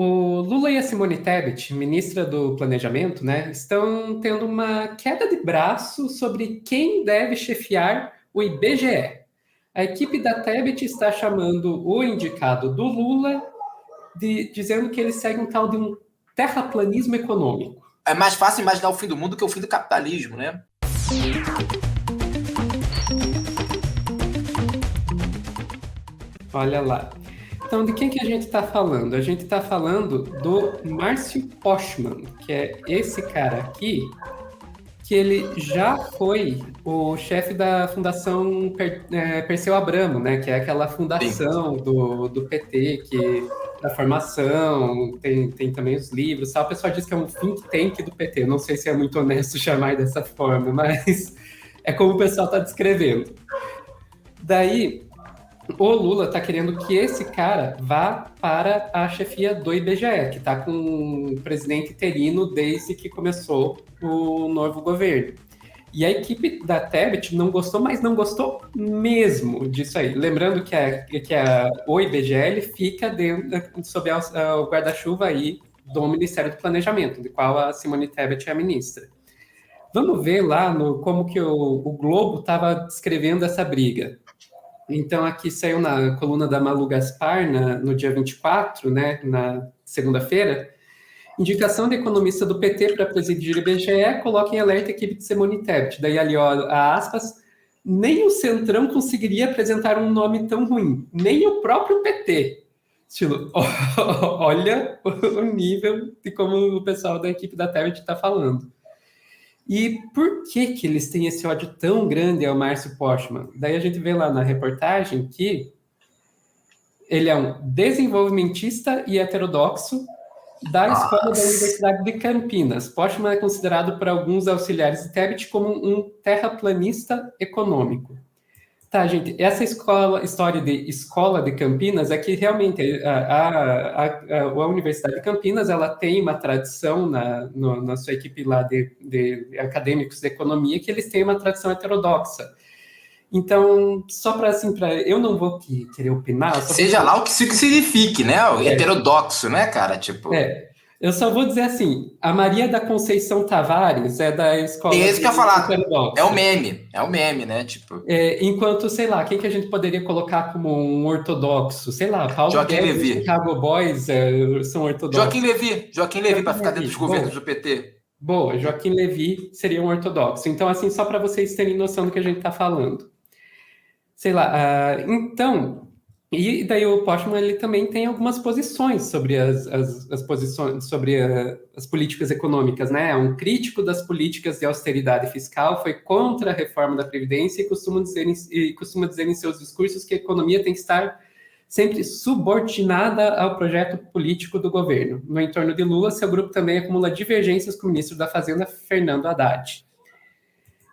O Lula e a Simone Tebet, ministra do Planejamento, né, estão tendo uma queda de braço sobre quem deve chefiar o IBGE. A equipe da Tebet está chamando o indicado do Lula, dizendo que ele segue um tal de um terraplanismo econômico. É mais fácil imaginar o fim do mundo que o fim do capitalismo, né? Olha lá. Então, de quem que a gente está falando? A gente está falando do Márcio Postman, que é esse cara aqui, que ele já foi o chefe da Fundação Perseu Abramo, né? Que é aquela fundação do PT, que da formação, tem também os livros, tal. O pessoal diz que é um think tank do PT. Eu não sei se é muito honesto chamar dessa forma, mas é como o pessoal está descrevendo. Daí, o Lula está querendo que esse cara vá para a chefia do IBGE, que está com o presidente interino desde que começou o novo governo. E a equipe da Tebet não gostou, mas não gostou mesmo disso aí. Lembrando que o IBGE fica sob o guarda-chuva aí do Ministério do Planejamento, de qual a Simone Tebet é a ministra. Vamos ver lá como que o Globo estava descrevendo essa briga. Então, aqui saiu na coluna da Malu Gaspar, no dia 24, né, na segunda-feira, indicação de economista do PT para presidir o IBGE coloca em alerta a equipe de Simone Tebet. Daí, ali, ó, aspas, nem o Centrão conseguiria apresentar um nome tão ruim, nem o próprio PT. Estilo, olha o nível de como o pessoal da equipe da Tebet está falando. E por que eles têm esse ódio tão grande ao Márcio Postman? Daí a gente vê lá na reportagem que ele é um desenvolvimentista e heterodoxo da escola da Universidade de Campinas. Postman é considerado por alguns auxiliares de Tebet como um terraplanista econômico. Tá, gente, essa história de escola de Campinas é que realmente a Universidade de Campinas ela tem uma tradição na sua equipe lá de acadêmicos de economia que eles têm uma tradição heterodoxa. Então, só para assim, eu não vou querer opinar. Seja lá o que isso signifique, né? O heterodoxo, né, cara? Tipo. Eu só vou dizer assim, a Maria da Conceição Tavares é da escola... É isso que eu ia falar, é o meme, né? Tipo... enquanto, sei lá, quem que a gente poderia colocar como um ortodoxo? Sei lá, Paulo Guedes e Chicago Boys são ortodoxos. Joaquim Levy para ficar dentro dos governos do PT. Boa, Joaquim Levy seria um ortodoxo. Então, assim, só para vocês terem noção do que a gente está falando. Sei lá, então... E daí o Postman ele também tem algumas posições sobre as posições sobre as políticas econômicas, né? É um crítico das políticas de austeridade fiscal, foi contra a reforma da Previdência e costuma dizer em seus discursos que a economia tem que estar sempre subordinada ao projeto político do governo. No entorno de Lula, seu grupo também acumula divergências com o ministro da Fazenda, Fernando Haddad.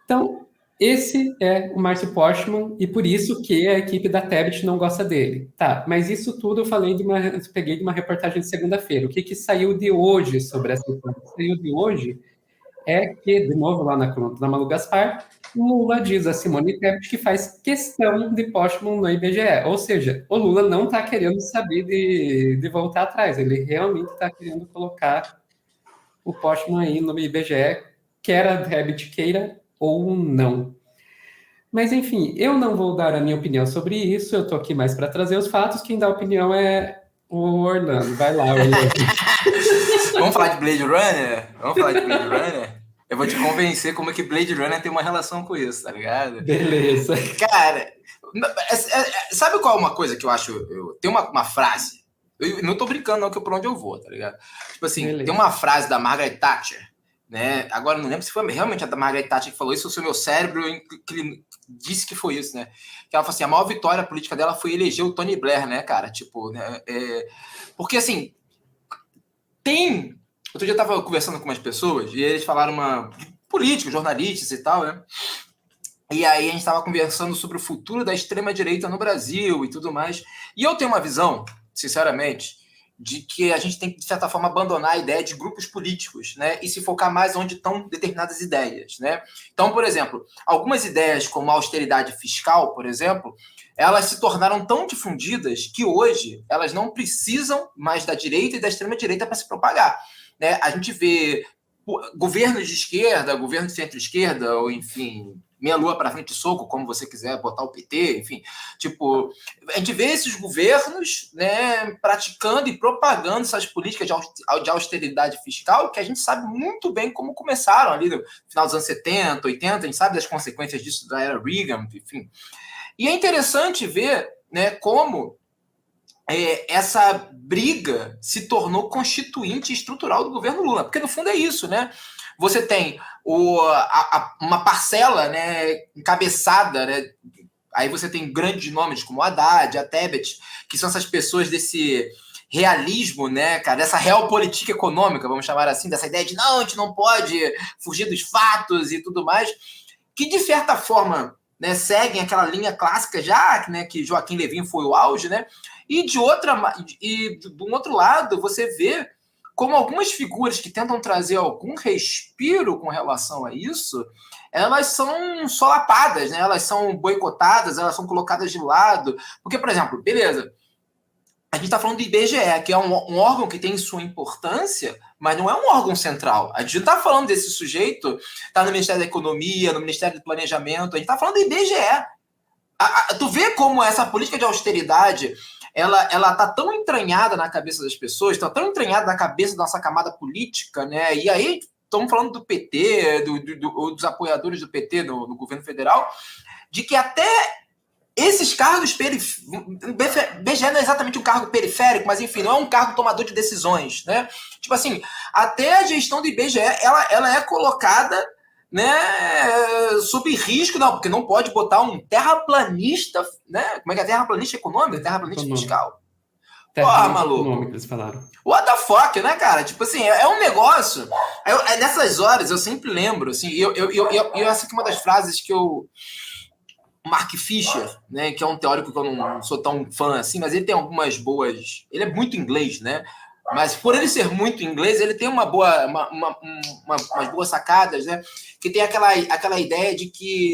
Então, esse é o Márcio Postman, e por isso que a equipe da Tebet não gosta dele. Tá, mas isso tudo eu peguei de uma reportagem de segunda-feira. O que saiu de hoje sobre essa coisa? O que saiu de hoje é que, de novo, lá na coluna da Malu Gaspar, Lula diz a Simone Tebet que faz questão de Postman no IBGE. Ou seja, o Lula não está querendo saber de voltar atrás. Ele realmente está querendo colocar o Postman aí no IBGE, quer a Tebet queira ou não. Mas, enfim, eu não vou dar a minha opinião sobre isso, eu estou aqui mais para trazer os fatos, quem dá a opinião é o Orlando. Vai lá, Orlando. Vamos falar de Blade Runner? Eu vou te convencer como é que Blade Runner tem uma relação com isso, tá ligado? Beleza. Cara, sabe qual é uma coisa que eu acho... Tem uma frase, eu não tô brincando não, que é por onde eu vou, tá ligado? Tipo assim, beleza. Tem uma frase da Margaret Thatcher, né? Agora, não lembro se foi realmente a da Margaret Thatcher que falou isso ou se o meu cérebro disse que foi isso, né? Que ela falou assim, a maior vitória política dela foi eleger o Tony Blair, né, cara? Tipo, né? Porque, assim, outro dia eu tava conversando com umas pessoas e eles falaram políticos, jornalistas e tal, né? E aí a gente tava conversando sobre o futuro da extrema-direita no Brasil e tudo mais. E eu tenho uma visão, sinceramente, de que a gente tem que, de certa forma, abandonar a ideia de grupos políticos, né, e se focar mais onde estão determinadas ideias, né? Então, por exemplo, algumas ideias como a austeridade fiscal, por exemplo, elas se tornaram tão difundidas que hoje elas não precisam mais da direita e da extrema-direita para se propagar, né? A gente vê governos de esquerda, governo de centro-esquerda, ou enfim, meia lua para frente soco, como você quiser botar o PT, enfim, tipo, a gente vê esses governos, né, praticando e propagando essas políticas de austeridade fiscal, que a gente sabe muito bem como começaram ali no final dos anos 70, 80, a gente sabe das consequências disso da era Reagan, enfim. E é interessante ver, né, como essa briga se tornou constituinte estrutural do governo Lula, porque no fundo é isso, né? Você tem uma parcela, né, encabeçada, né? Aí você tem grandes nomes como Haddad, a Tebet, que são essas pessoas desse realismo, né, cara, dessa realpolitik econômica, vamos chamar assim, dessa ideia de não, a gente não pode fugir dos fatos e tudo mais, que de certa forma, né, seguem aquela linha clássica já, né, que Joaquim Levin foi o auge, né? E de um outro lado, você vê como algumas figuras que tentam trazer algum respiro com relação a isso, elas são solapadas, né? Elas são boicotadas, elas são colocadas de lado. Porque, por exemplo, beleza, a gente está falando do IBGE, que é um órgão que tem sua importância, mas não é um órgão central. A gente não está falando desse sujeito, está no Ministério da Economia, no Ministério do Planejamento, a gente está falando do IBGE. Tu vê como essa política de austeridade ela tá tão entranhada na cabeça das pessoas, está tão entranhada na cabeça da nossa camada política, né? E aí estamos falando do PT, dos apoiadores do PT no governo federal, de que até esses cargos BGE não é exatamente um cargo periférico, mas enfim, não é um cargo tomador de decisões, né? Tipo assim, até a gestão do IBGE, ela é colocada, né, sob risco, não, porque não pode botar um terraplanista, né? Como é que é? Terraplanista econômico? Terraplanista fiscal. Porra, maluco. Eles falaram. What the fuck, né, cara? Tipo assim, é um negócio. Nessas horas eu sempre lembro, assim, essa aqui é uma das frases que eu. Mark Fisher, né, que é um teórico que eu não sou tão fã assim, mas ele tem algumas boas. Ele é muito inglês, né? Mas por ele ser muito inglês, ele tem umas boas sacadas, né? Que tem aquela ideia de que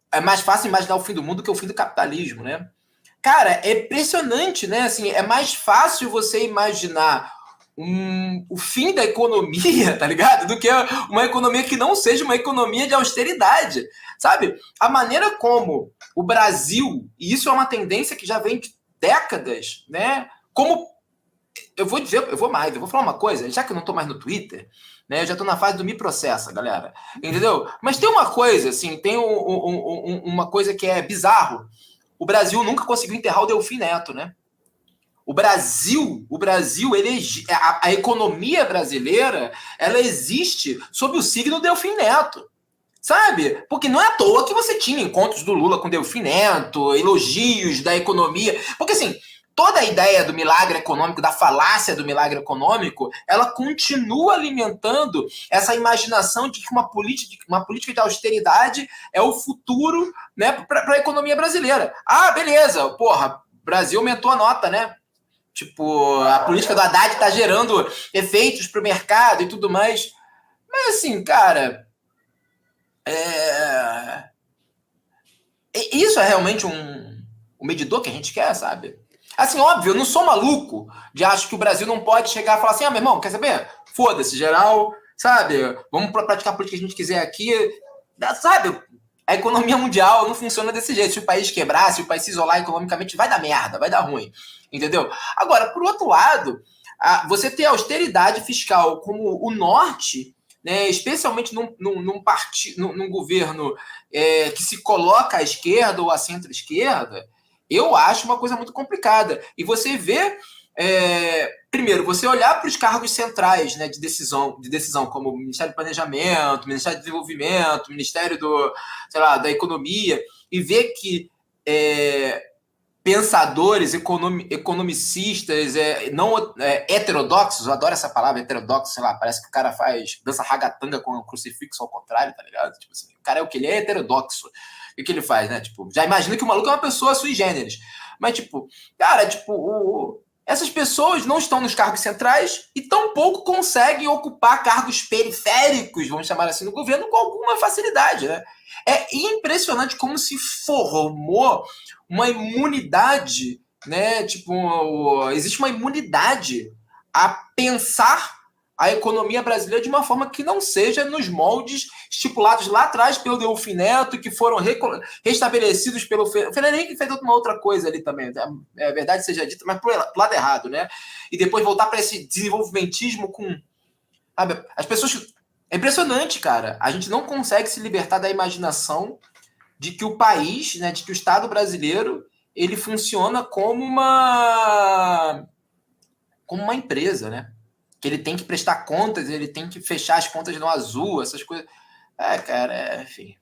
é mais fácil imaginar o fim do mundo que o fim do capitalismo, né? Cara, é impressionante, né? Assim, é mais fácil você imaginar o fim da economia, tá ligado? Do que uma economia que não seja uma economia de austeridade, sabe? A maneira como o Brasil, e isso é uma tendência que já vem de décadas, né? Como eu vou falar uma coisa, já que eu não tô mais no Twitter, né? Eu já tô na fase do me processa, galera, entendeu? Mas tem uma coisa, assim, tem uma coisa que é bizarro. O Brasil nunca conseguiu enterrar o Delfim Neto, né? O Brasil, a economia brasileira, ela existe sob o signo Delfim Neto, sabe? Porque não é à toa que você tinha encontros do Lula com Delfim Neto, elogios da economia, porque assim, toda a ideia do milagre econômico, da falácia do milagre econômico, ela continua alimentando essa imaginação de que uma política de austeridade é o futuro, né, para a economia brasileira. Ah, beleza, porra, Brasil aumentou a nota, né? Tipo, a política do Haddad tá gerando efeitos pro mercado e tudo mais. Mas assim, cara, isso é realmente um medidor que a gente quer, sabe? Assim, óbvio, eu não sou maluco de acho que o Brasil não pode chegar e falar assim, meu irmão, quer saber? Foda-se, geral, sabe? Vamos praticar a política que a gente quiser aqui, sabe? A economia mundial não funciona desse jeito. Se o país quebrar, se o país se isolar economicamente, vai dar merda, vai dar ruim. Entendeu? Agora, por outro lado, você ter a austeridade fiscal como o norte, né, especialmente num governo que se coloca à esquerda ou à centro-esquerda, eu acho uma coisa muito complicada. E você vê... primeiro, você olhar para os cargos centrais, né, de decisão, como o Ministério do Planejamento, Ministério do Desenvolvimento, Ministério da Economia, e ver que pensadores, economicistas, não heterodoxos, eu adoro essa palavra, heterodoxo, sei lá, parece que o cara dança ragatanga com um crucifixo ao contrário, tá ligado? Tipo assim, o cara é o que ele é heterodoxo. O que ele faz, né? Tipo, já imagina que o maluco é uma pessoa sui generis. Mas, tipo, cara, tipo, essas pessoas não estão nos cargos centrais e tampouco conseguem ocupar cargos periféricos, vamos chamar assim, no governo com alguma facilidade, né? É impressionante como se formou uma imunidade, né? Tipo, existe uma imunidade a pensar a economia brasileira de uma forma que não seja nos moldes estipulados lá atrás pelo Delfim Neto, que foram restabelecidos pelo Fernando Henrique, fez uma outra coisa ali também, é verdade seja dita, mas pro lado errado, né? E depois voltar para esse desenvolvimentismo com, sabe, as pessoas. É impressionante, cara. A gente não consegue se libertar da imaginação de que o país, né, de que o Estado brasileiro, ele funciona como uma empresa, né? Que ele tem que prestar contas, ele tem que fechar as contas no azul, essas coisas. Cara, enfim.